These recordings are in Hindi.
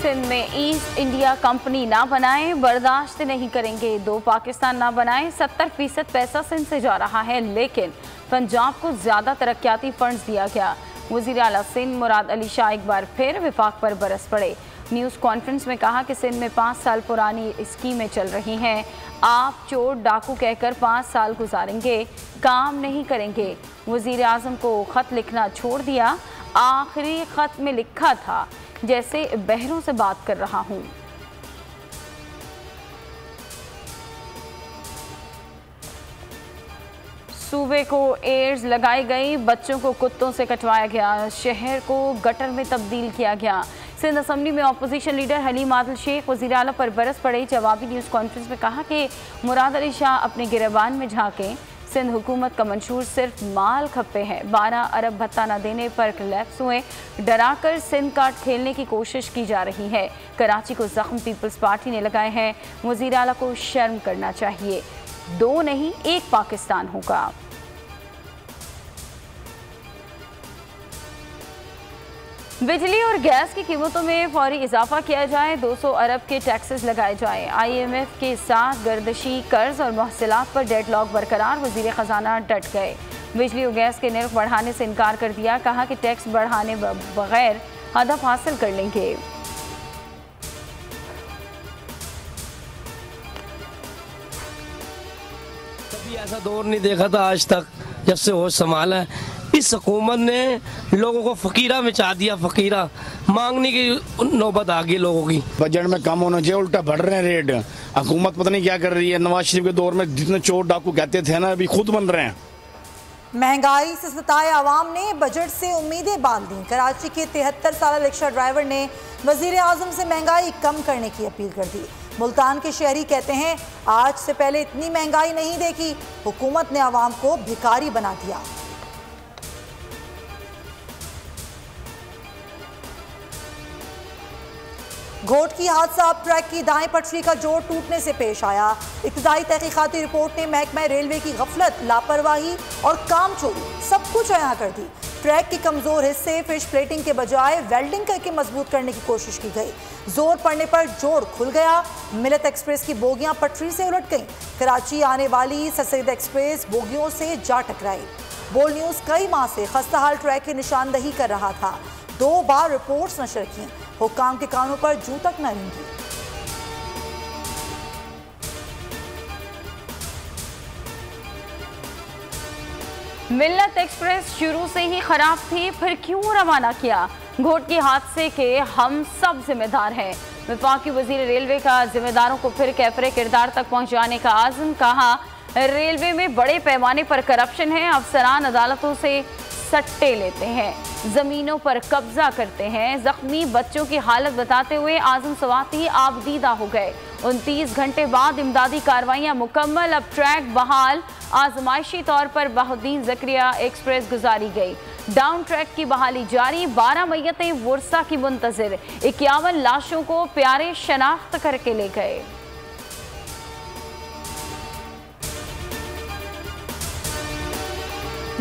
सिंध में ईस्ट इंडिया कंपनी ना बनाएं, बर्दाश्त नहीं करेंगे। 2 पाकिस्तान ना बनाएं। 70% पैसा सिंध से जा रहा है, लेकिन पंजाब को ज्यादा तरक्याती फंड्स दिया गया। वज़ीर आला सिंध मुराद अली शाह एक बार फिर विफाक पर बरस पड़े। न्यूज़ कॉन्फ्रेंस में कहा कि सिंध में 5 साल पुरानी स्कीमें चल रही हैं। आप चोर डाकू कहकर 5 साल गुजारेंगे, काम नहीं करेंगे। वज़ीर आज़म को ख़त लिखना छोड़ दिया। आखिरी ख़त में लिखा था जैसे बहरों से बात कर रहा हूँ। सूबे को एड्स लगाई गई, बच्चों को कुत्तों से कटवाया गया, शहर को गटर में तब्दील किया गया। सिंध असम्बली में अपोजिशन लीडर हलीम आदिल शेख वज़ीर आला पर बरस पड़े। जवाबी न्यूज़ कॉन्फ्रेंस में कहा कि मुराद अली शाह अपने गिरबान में झांकें। सिंध हुकूमत का मंशूर सिर्फ माल खप्पे है। 12 अरब भत्ता न देने पर क्लैप्स हुए। डराकर सिंध कार्ड खेलने की कोशिश की जा रही है। कराची को जख्म पीपल्स पार्टी ने लगाए हैं। वज़ीर आला को शर्म करना चाहिए। 2 नहीं 1 पाकिस्तान होगा। बिजली और गैस की कीमतों में फौरी इजाफा किया जाए। 200 अरब के टैक्सेस लगाए जाएं। IMF के साथ गर्दशी कर्ज और महसूलात पर डेडलॉक बरकरार। वज़ीर ख़जाना डट गए। बिजली और गैस के निर्ख बढ़ाने से इनकार कर दिया। कहा कि टैक्स बढ़ाने बगैर हदफ हासिल कर लेंगे। कभी ऐसा दौर नहीं देखा था आज तक जब से होश संभाला है। इस हुकूमत ने लोगों को फकीरा में चाह दिया। फकीरा मांगने की नौबत आ गई लोगों की। बजट में कम होना चाहिए, उल्टा बढ़ रहे हैं रेट। हुकूमत पता नहीं क्या कर रही है। नवाज शरीफ के दौर में जितने चोर डाकू कहते थे ना, अभी खुद बन रहे हैं। महंगाई से सताए आवाम ने बजट से उम्मीदें बांध दी। कराची के 73 साल रिक्शा ड्राइवर ने वजीर आजम से महंगाई कम करने की अपील कर दी। मुल्तान के शहरी कहते हैं, आज से पहले इतनी महंगाई नहीं देखी। हुकूमत ने आवाम को भिखारी बना दिया। घोट की हादसा अब ट्रैक की दाएं पटरी का जोड़ टूटने से पेश आया। इब्तदाई तहकीकाती रिपोर्ट ने महकमा रेलवे की गफलत, लापरवाही और काम चोरी सब कुछ अयां कर दी। ट्रैक के कमजोर हिस्से फिश प्लेटिंग के बजाय वेल्डिंग करके मजबूत करने की कोशिश की गई। जोर पड़ने पर जोड़ खुल गया। मिलत एक्सप्रेस की बोगियां पटरी से उलट गईं। कराची आने वाली सर एक्सप्रेस बोगियों से जा टकराई। बोल न्यूज कई माह से खस्ताहाल ट्रैक की निशानदही कर रहा था। 2 बार रिपोर्ट्स नशर की। हुक्काम के कानों पर जू तक न रेंगी। मिल्लत एक्सप्रेस शुरू से ही खराब थी, फिर क्यों रवाना किया? घोट के हादसे के हम सब जिम्मेदार हैं। वफाकी वजीर रेलवे का जिम्मेदारों को फिर कैफरे किरदार तक पहुंचाने का आज़म। कहा, रेलवे में बड़े पैमाने पर करप्शन है। अफसरान अदालतों से सट्टे लेते हैं, जमीनों पर कब्जा करते हैं। जख्मी बच्चों की हालत बताते हुए आजम सवाती आबदीदा हो गए। 29 घंटे बाद इमदादी कार्रवाइयां मुकम्मल। अब ट्रैक बहाल। आजमाइशी तौर पर बहाउद्दीन ज़करिया एक्सप्रेस गुजारी गई। डाउन ट्रैक की बहाली जारी। 12 मैयतें वर्सा की मुंतजिर। 51 लाशों को प्यारे शनाख्त करके ले गए।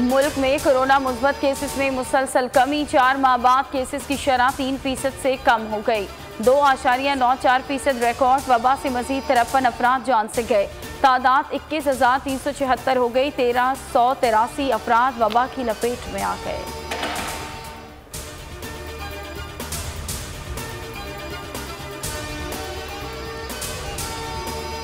मुल्क में कोरोना मुस्बत केसेस में मुसलसल कमी। 4 माह बाद केसेस की शरह 3% से कम हो गई। 2.94% रिकॉर्ड। वबा से मजीद 53 अफराद जान से गए। तादाद 21,376 हो गई। 1,383 अफराद वबा की लपेट में आ गए।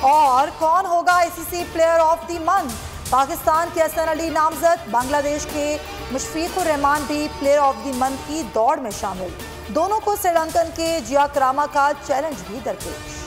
और कौन होगा ICC player of the month? Pakistan के हसन अली नामजद, बांग्लादेश के मुशफीकुर रहमान भी प्लेयर ऑफ द मंथ की दौड़ में शामिल। दोनों को श्रीलंकन के जिया क्रामा का चैलेंज भी दरपेश।